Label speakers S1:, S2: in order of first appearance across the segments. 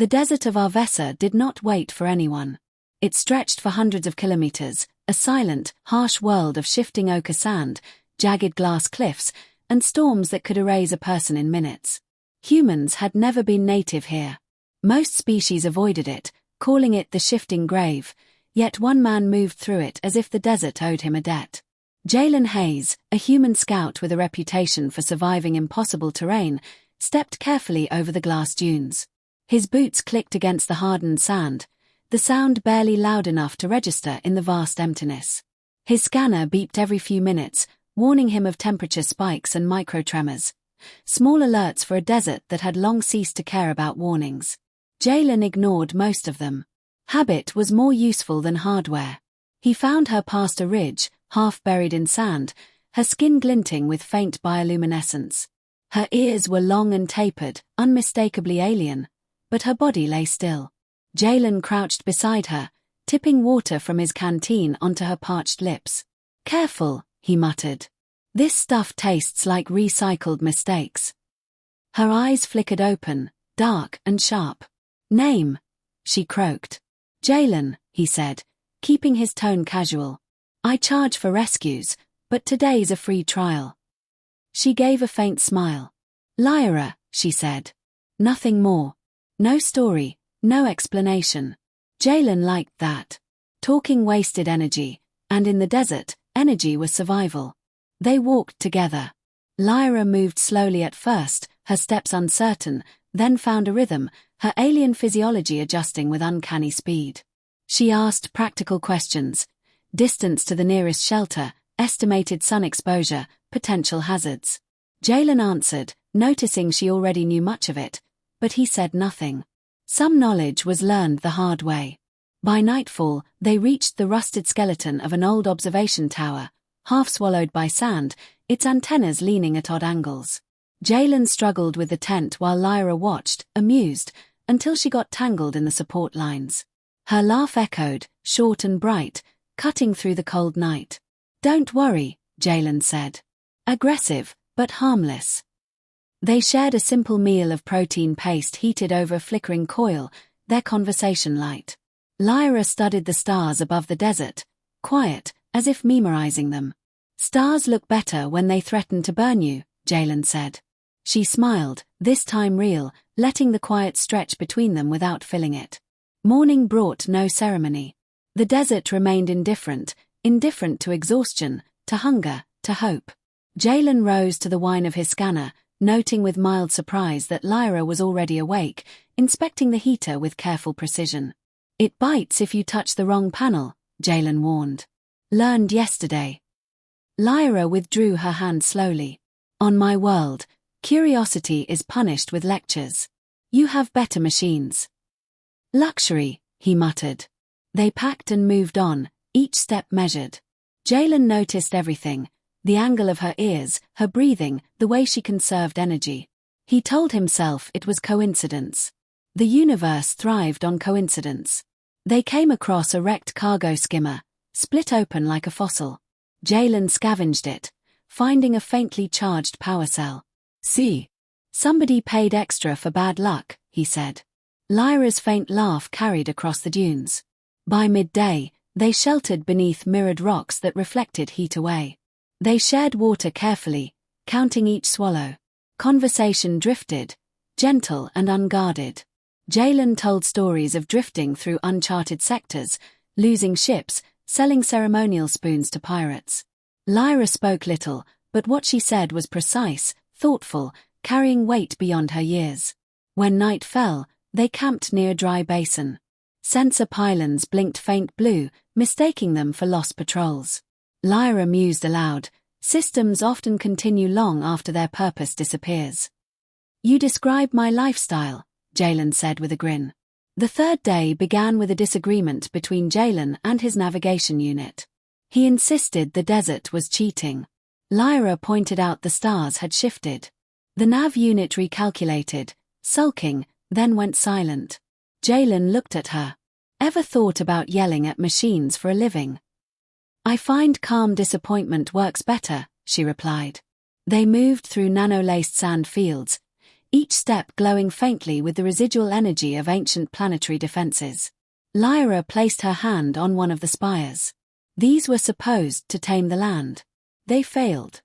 S1: The desert of Arvesa did not wait for anyone. It stretched for hundreds of kilometers, a silent, harsh world of shifting ochre sand, jagged glass cliffs, and storms that could erase a person in minutes. Humans had never been native here. Most species avoided it, calling it the shifting grave, yet one man moved through it as if the desert owed him a debt. Jalen Hayes, a human scout with a reputation for surviving impossible terrain, stepped carefully over the glass dunes. His boots clicked against the hardened sand, the sound barely loud enough to register in the vast emptiness. His scanner beeped every few minutes, warning him of temperature spikes and microtremors, small alerts for a desert that had long ceased to care about warnings. Jalen ignored most of them. Habit was more useful than hardware. He found her past a ridge, half buried in sand, her skin glinting with faint bioluminescence. Her ears were long and tapered, unmistakably alien, but her body lay still. Jalen crouched beside her, tipping water from his canteen onto her parched lips. "Careful," he muttered. "This stuff tastes like recycled mistakes." Her eyes flickered open, dark and sharp. "Name," she croaked. "Jalen," he said, keeping his tone casual. "I charge for rescues, but today's a free trial." She gave a faint smile. "Lyra," she said. Nothing more. No story, no explanation. Jalen liked that. Talking wasted energy, and in the desert, energy was survival. They walked together. Lyra moved slowly at first, her steps uncertain, then found a rhythm, her alien physiology adjusting with uncanny speed. She asked practical questions. Distance to the nearest shelter, estimated sun exposure, potential hazards. Jalen answered, noticing she already knew much of it, but he said nothing. Some knowledge was learned the hard way. By nightfall, they reached the rusted skeleton of an old observation tower, half swallowed by sand, its antennas leaning at odd angles. Jalen struggled with the tent while Lyra watched, amused, until she got tangled in the support lines. Her laugh echoed, short and bright, cutting through the cold night. "Don't worry," Jalen said. Aggressive, but harmless. They shared a simple meal of protein paste heated over a flickering coil, their conversation light. Lyra studied the stars above the desert, quiet, as if memorizing them. "Stars look better when they threaten to burn you," Jalen said. She smiled, this time real, letting the quiet stretch between them without filling it. Morning brought no ceremony. The desert remained indifferent to exhaustion, to hunger, to hope. Jalen rose to the whine of his scanner, noting with mild surprise that Lyra was already awake, inspecting the heater with careful precision. "It bites if you touch the wrong panel," Jalen warned. "Learned yesterday." Lyra withdrew her hand slowly. "On my world, curiosity is punished with lectures. You have better machines." "Luxury," he muttered. They packed and moved on, each step measured. Jalen noticed everything, the angle of her ears, her breathing, the way she conserved energy. He told himself it was coincidence. The universe thrived on coincidence. They came across a wrecked cargo skimmer, split open like a fossil. Jalen scavenged it, finding a faintly charged power cell. "See, somebody paid extra for bad luck," he said. Lyra's faint laugh carried across the dunes. By midday, they sheltered beneath mirrored rocks that reflected heat away. They shared water carefully, counting each swallow. Conversation drifted, gentle and unguarded. Jalen told stories of drifting through uncharted sectors, losing ships, selling ceremonial spoons to pirates. Lyra spoke little, but what she said was precise, thoughtful, carrying weight beyond her years. When night fell, they camped near a dry basin. Sensor pylons blinked faint blue, mistaking them for lost patrols. Lyra mused aloud, "Systems often continue long after their purpose disappears." "You describe my lifestyle," Jalen said with a grin. The third day began with a disagreement between Jalen and his navigation unit. He insisted the desert was cheating. Lyra pointed out the stars had shifted. The nav unit recalculated, sulking, then went silent. Jalen looked at her. "Ever thought about yelling at machines for a living?" "I find calm disappointment works better," she replied. They moved through nano-laced sand fields, each step glowing faintly with the residual energy of ancient planetary defenses. Lyra placed her hand on one of the spires. These were supposed to tame the land. They failed.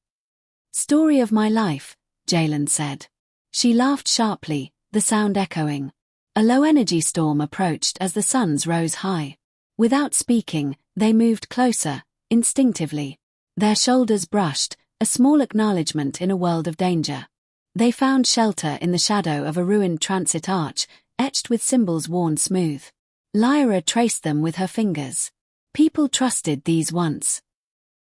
S1: "Story of my life," Jalen said. She laughed sharply, the sound echoing. A low-energy storm approached as the suns rose high. Without speaking, they moved closer, instinctively. Their shoulders brushed, a small acknowledgement in a world of danger. They found shelter in the shadow of a ruined transit arch, etched with symbols worn smooth. Lyra traced them with her fingers. People trusted these once.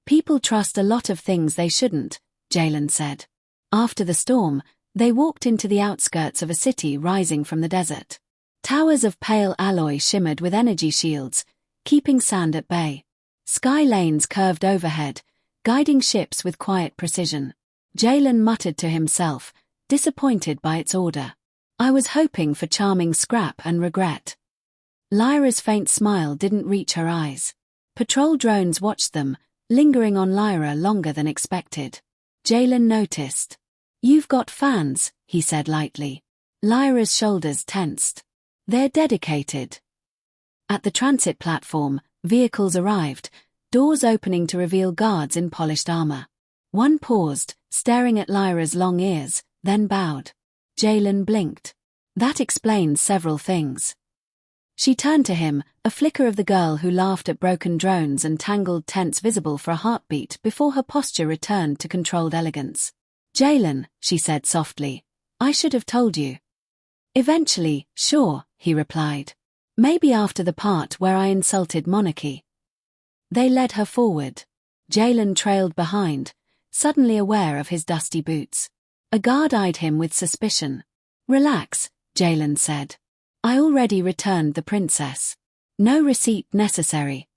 S1: People trust a lot of things they shouldn't, Jalen said. After the storm, they walked into the outskirts of a city rising from the desert. Towers of pale alloy shimmered with energy shields, keeping sand at bay. Sky lanes curved overhead, guiding ships with quiet precision. Jalen muttered to himself, disappointed by its order. "I was hoping for charming scrap and regret." Lyra's faint smile didn't reach her eyes. Patrol drones watched them, lingering on Lyra longer than expected. Jalen noticed. "You've got fans," he said lightly. Lyra's shoulders tensed. "They're dedicated." At the transit platform, vehicles arrived, doors opening to reveal guards in polished armor. One paused, staring at Lyra's long ears, then bowed. Jalen blinked. That explained several things. She turned to him, a flicker of the girl who laughed at broken drones and tangled tents visible for a heartbeat before her posture returned to controlled elegance. "Jalen," she said softly, "I should have told you." "Eventually, sure," he replied. "Maybe after the part where I insulted monarchy." They led her forward. Jalen trailed behind, suddenly aware of his dusty boots. A guard eyed him with suspicion. "Relax," Jalen said. "I already returned the princess. No receipt necessary."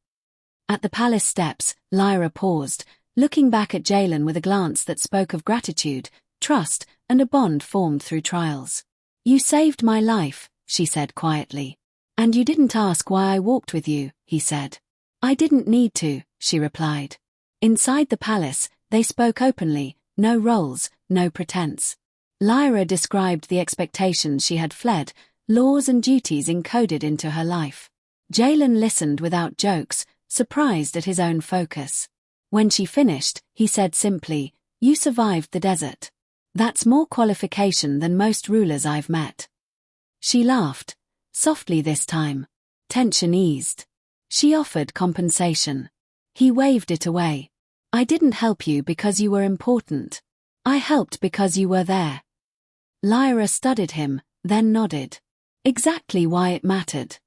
S1: At the palace steps, Lyra paused, looking back at Jalen with a glance that spoke of gratitude, trust, and a bond formed through trials. "You saved my life," she said quietly. "And you didn't ask why I walked with you," he said. "I didn't need to," she replied. Inside the palace, they spoke openly, no roles, no pretense. Lyra described the expectations she had fled, laws and duties encoded into her life. Jalen listened without jokes, surprised at his own focus. When she finished, he said simply, "You survived the desert. That's more qualification than most rulers I've met." She laughed, softly this time. Tension eased. She offered compensation. He waved it away. "I didn't help you because you were important. I helped because you were there." Lyra studied him, then nodded. Exactly why it mattered.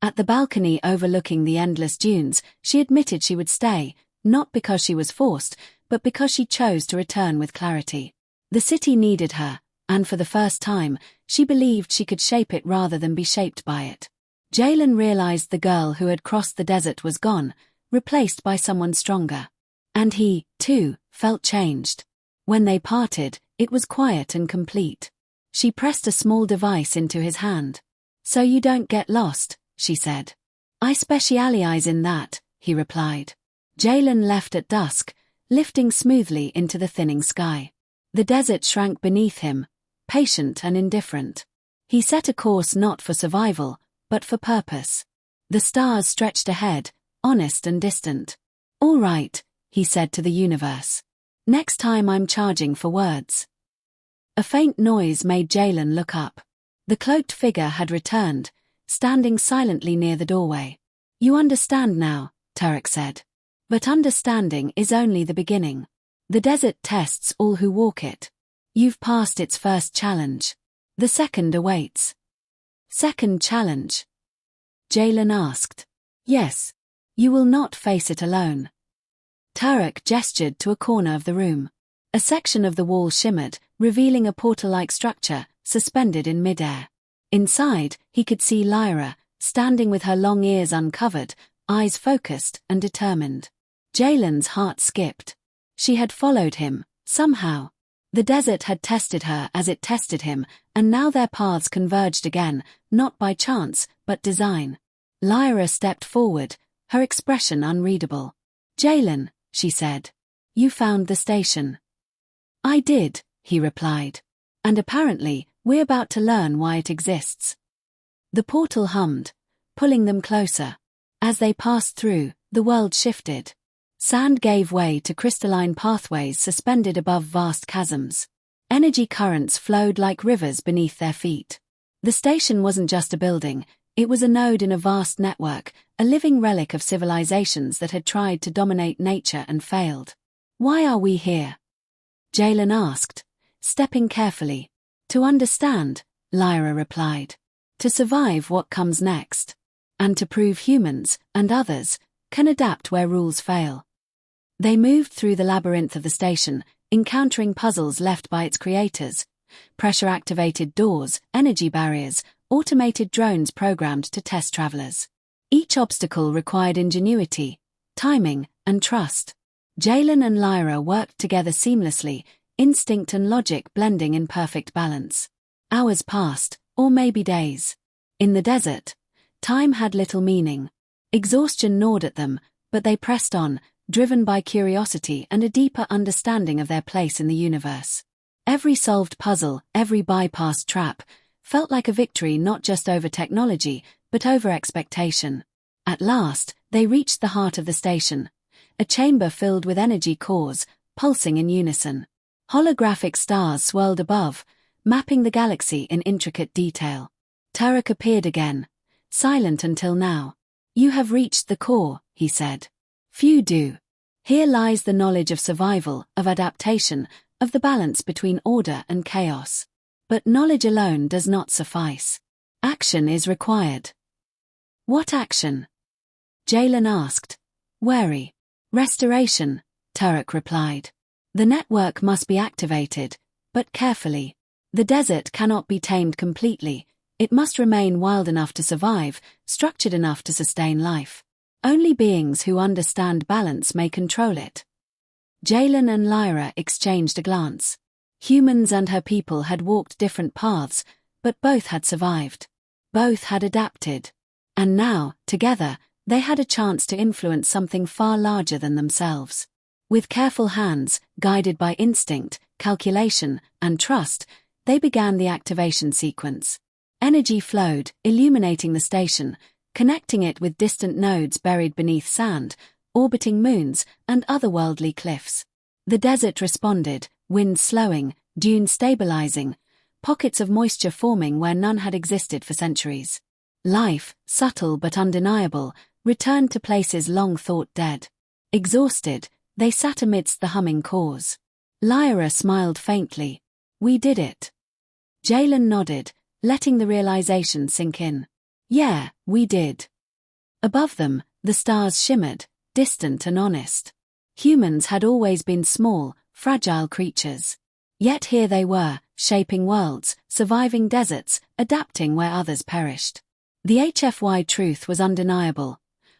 S1: At the balcony overlooking the endless dunes, she admitted she would stay, not because she was forced, but because she chose to return with clarity. The city needed her, and for the first time, she believed she could shape it rather than be shaped by it. Jalen realized the girl who had crossed the desert was gone, replaced by someone stronger. And he, too, felt changed. When they parted, it was quiet and complete. She pressed a small device into his hand. "So you don't get lost," she said. "I specialize in that," he replied. Jalen left at dusk, lifting smoothly into the thinning sky. The desert shrank beneath him, patient and indifferent. He set a course not for survival, but for purpose. The stars stretched ahead, honest and distant. "All right," he said to the universe. "Next time I'm charging for words." A faint noise made Jalen look up. The cloaked figure had returned, standing silently near the doorway. "You understand now," Turek said. "But understanding is only the beginning. The desert tests all who walk it. You've passed its first challenge. The second awaits." "Second challenge?" Jalen asked. "Yes. You will not face it alone." Turek gestured to a corner of the room. A section of the wall shimmered, revealing a portal-like structure, suspended in midair. Inside, he could see Lyra, standing with her long ears uncovered, eyes focused and determined. Jalen's heart skipped. She had followed him, somehow. The desert had tested her as it tested him, and now their paths converged again, not by chance, but design. Lyra stepped forward, her expression unreadable. "Jalen," she said. "You found the station." "I did," he replied. And apparently, we're about to learn why it exists. The portal hummed, pulling them closer. As they passed through, the world shifted. Sand gave way to crystalline pathways suspended above vast chasms. Energy currents flowed like rivers beneath their feet. The station wasn't just a building, it was a node in a vast network, a living relic of civilizations that had tried to dominate nature and failed. "Why are we here?" Jalen asked, stepping carefully. "To understand," Lyra replied. "To survive what comes next. And to prove humans, and others, can adapt where rules fail." They moved through the labyrinth of the station, encountering puzzles left by its creators. Pressure-activated doors, energy barriers, automated drones programmed to test travelers. Each obstacle required ingenuity, timing, and trust. Jalen and Lyra worked together seamlessly, instinct and logic blending in perfect balance. Hours passed, or maybe days. In the desert, time had little meaning. Exhaustion gnawed at them, but they pressed on, driven by curiosity and a deeper understanding of their place in the universe. Every solved puzzle, every bypassed trap, felt like a victory not just over technology, but over expectation. At last, they reached the heart of the station, a chamber filled with energy cores, pulsing in unison. Holographic stars swirled above, mapping the galaxy in intricate detail. Turek appeared again, silent until now. "You have reached the core," he said. "Few do. Here lies the knowledge of survival, of adaptation, of the balance between order and chaos. But knowledge alone does not suffice. Action is required." "What action?" Jalen asked, wary. "Restoration," Turek replied. "The network must be activated, but carefully. The desert cannot be tamed completely. It must remain wild enough to survive, structured enough to sustain life. Only beings who understand balance may control it." Jalen and Lyra exchanged a glance. Humans and her people had walked different paths, but both had survived. Both had adapted. And now, together, they had a chance to influence something far larger than themselves. With careful hands, guided by instinct, calculation, and trust, they began the activation sequence. Energy flowed, illuminating the station, connecting it with distant nodes buried beneath sand, orbiting moons, and otherworldly cliffs. The desert responded, winds slowing, dunes stabilizing, pockets of moisture forming where none had existed for centuries. Life, subtle but undeniable, returned to places long thought dead. Exhausted, they sat amidst the humming cores. Lyra smiled faintly. "We did it." Jalen nodded, letting the realization sink in. "Yeah, we did." Above them, the stars shimmered, distant and honest. Humans had always been small, fragile creatures. Yet here they were, shaping worlds, surviving deserts, adapting where others perished. The HFY truth was undeniable.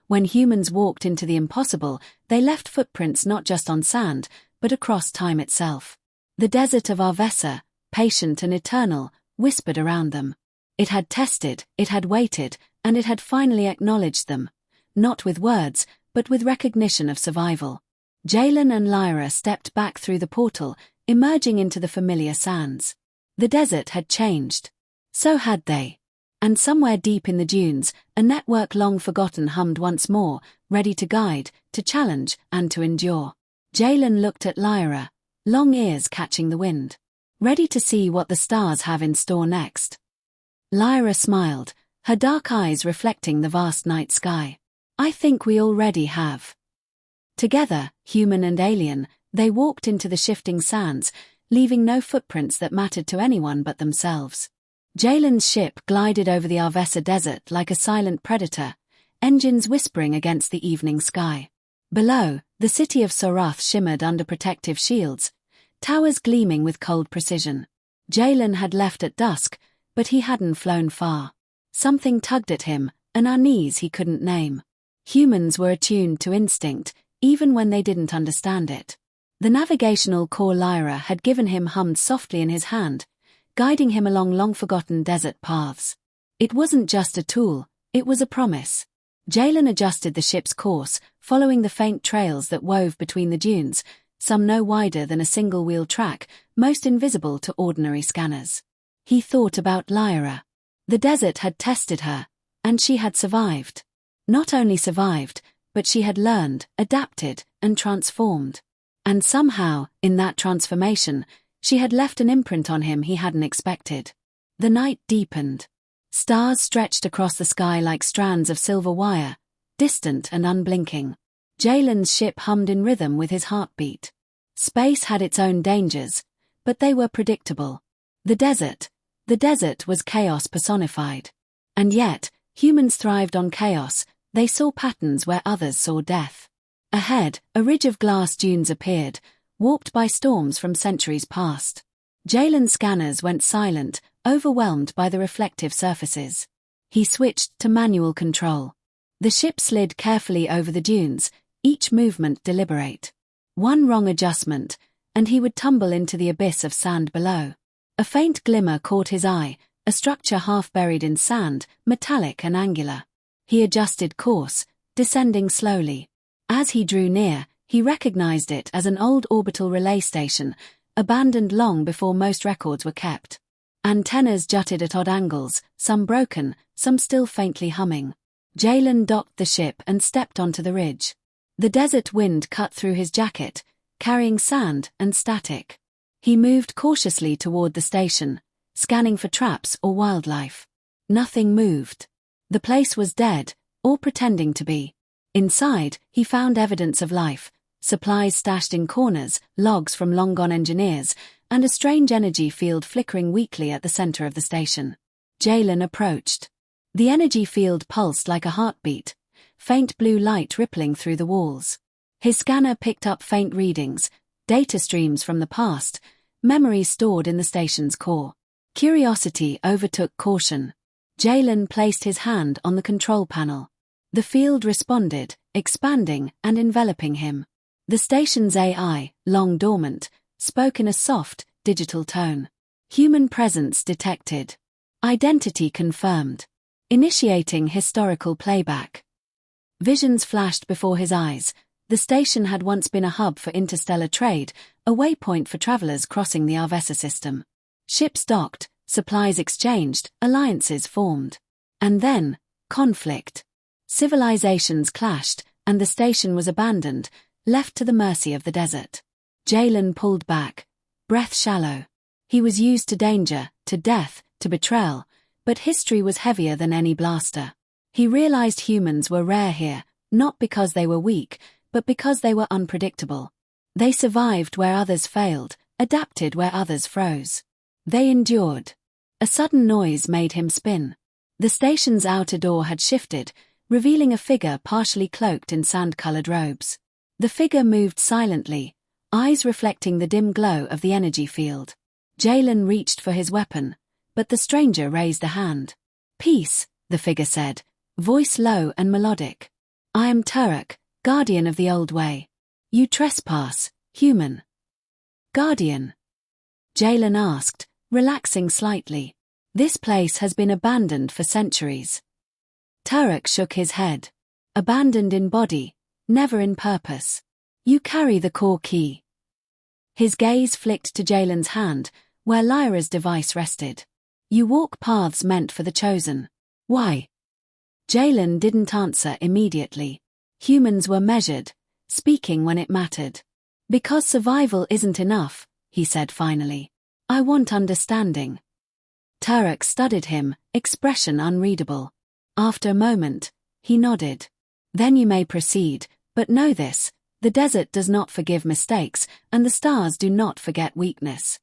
S1: When humans walked into the impossible, they left footprints not just on sand, but across time itself. The desert of Arvesa, patient and eternal, whispered around them. It had tested, it had waited, and it had finally acknowledged them. Not with words, but with recognition of survival. Jalen and Lyra stepped back through the portal, emerging into the familiar sands. The desert had changed. So had they. And somewhere deep in the dunes, a network long forgotten hummed once more, ready to guide, to challenge, and to endure. Jalen looked at Lyra, long ears catching the wind. Ready to see what the stars have in store next. Lyra smiled, her dark eyes reflecting the vast night sky. "I think we already have." Together, human and alien, they walked into the shifting sands, leaving no footprints that mattered to anyone but themselves. Jalen's ship glided over the Arvesa desert like a silent predator, engines whispering against the evening sky. Below, the city of Sorath shimmered under protective shields, towers gleaming with cold precision. Jalen had left at dusk, but he hadn't flown far. Something tugged at him, an unease he couldn't name. Humans were attuned to instinct, even when they didn't understand it. The navigational core Lyra had given him hummed softly in his hand, guiding him along long-forgotten desert paths. It wasn't just a tool, it was a promise. Jalen adjusted the ship's course, following the faint trails that wove between the dunes, some no wider than a single-wheel track, most invisible to ordinary scanners. He thought about Lyra. The desert had tested her, and she had survived. Not only survived, but she had learned, adapted, and transformed. And somehow, in that transformation, she had left an imprint on him he hadn't expected. The night deepened. Stars stretched across the sky like strands of silver wire, distant and unblinking. Jalen's ship hummed in rhythm with his heartbeat. Space had its own dangers, but they were predictable. The desert was chaos personified. And yet, humans thrived on chaos. They saw patterns where others saw death. Ahead, a ridge of glass dunes appeared, warped by storms from centuries past. Jalen's scanners went silent, overwhelmed by the reflective surfaces. He switched to manual control. The ship slid carefully over the dunes, each movement deliberate. One wrong adjustment, and he would tumble into the abyss of sand below. A faint glimmer caught his eye, a structure half buried in sand, metallic and angular. He adjusted course, descending slowly. As he drew near, he recognized it as an old orbital relay station, abandoned long before most records were kept. Antennas jutted at odd angles, some broken, some still faintly humming. Jalen docked the ship and stepped onto the ridge. The desert wind cut through his jacket, carrying sand and static. He moved cautiously toward the station, scanning for traps or wildlife. Nothing moved. The place was dead, or pretending to be. Inside, he found evidence of life, supplies stashed in corners, logs from long-gone engineers, and a strange energy field flickering weakly at the center of the station. Jalen approached. The energy field pulsed like a heartbeat, faint blue light rippling through the walls. His scanner picked up faint readings, data streams from the past, memories stored in the station's core. Curiosity overtook caution. Jalen placed his hand on the control panel. The field responded, expanding and enveloping him. The station's AI, long dormant, spoke in a soft, digital tone. Human presence detected. Identity confirmed. Initiating historical playback. Visions flashed before his eyes. The station had once been a hub for interstellar trade, a waypoint for travelers crossing the Arvesa system. Ships docked, supplies exchanged, alliances formed. And then, conflict. Civilizations clashed, and the station was abandoned, left to the mercy of the desert. Jalen pulled back, breath shallow. He was used to danger, to death, to betrayal, but history was heavier than any blaster. He realized humans were rare here, not because they were weak, but because they were unpredictable. They survived where others failed, adapted where others froze. They endured. A sudden noise made him spin. The station's outer door had shifted, revealing a figure partially cloaked in sand-colored robes. The figure moved silently, eyes reflecting the dim glow of the energy field. Jalen reached for his weapon, but the stranger raised a hand. "Peace," the figure said, voice low and melodic. "I am Turek, guardian of the old way. You trespass, human." "Guardian?" Jalen asked, relaxing slightly. "This place has been abandoned for centuries." Turek shook his head. "Abandoned in body, never in purpose. You carry the core key." His gaze flicked to Jalen's hand, where Lyra's device rested. "You walk paths meant for the chosen. Why?" Jalen didn't answer immediately. Humans were measured, speaking when it mattered. "Because survival isn't enough," he said finally. "I want understanding." Turek studied him, expression unreadable. After a moment, he nodded. "Then you may proceed, but know this, the desert does not forgive mistakes, and the stars do not forget weakness."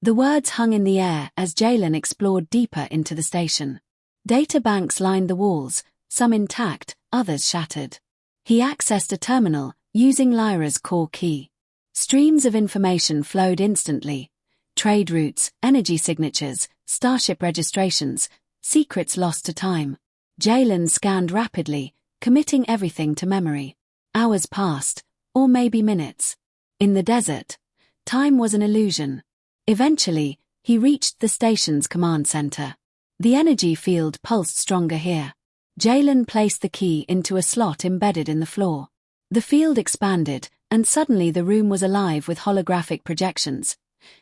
S1: The words hung in the air as Jalen explored deeper into the station. Data banks lined the walls, some intact, others shattered. He accessed a terminal, using Lyra's core key. Streams of information flowed instantly. Trade routes, energy signatures, starship registrations, secrets lost to time. Jalen scanned rapidly, committing everything to memory. Hours passed, or maybe minutes. In the desert, time was an illusion. Eventually, he reached the station's command center. The energy field pulsed stronger here. Jalen placed the key into a slot embedded in the floor. The field expanded, and suddenly the room was alive with holographic projections,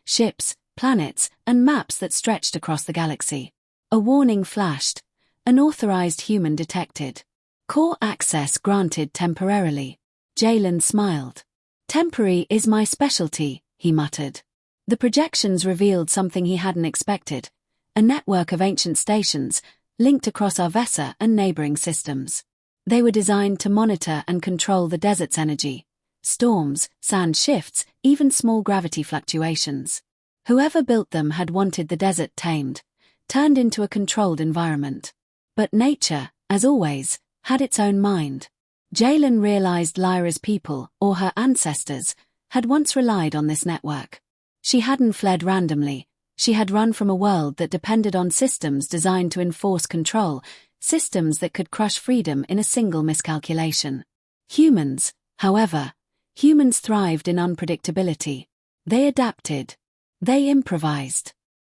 S1: ships, planets, and maps that stretched across the galaxy. A warning flashed. Unauthorized human detected. Core access granted temporarily. Jalen smiled. Temporary is my specialty, he muttered. The projections revealed something he hadn't expected. A network of ancient stations, linked across Arvessa and neighboring systems. They were designed to monitor and control the desert's energy. Storms, sand shifts, even small gravity fluctuations. Whoever built them had wanted the desert tamed, turned into a controlled environment. But nature, as always, had its own mind. Jalen realized Lyra's people, or her ancestors, had once relied on this network. She hadn't fled randomly. She had run from a world that depended on systems designed to enforce control, systems that could crush freedom in a single miscalculation. Humans, however, humans thrived in unpredictability. They adapted. They improvised.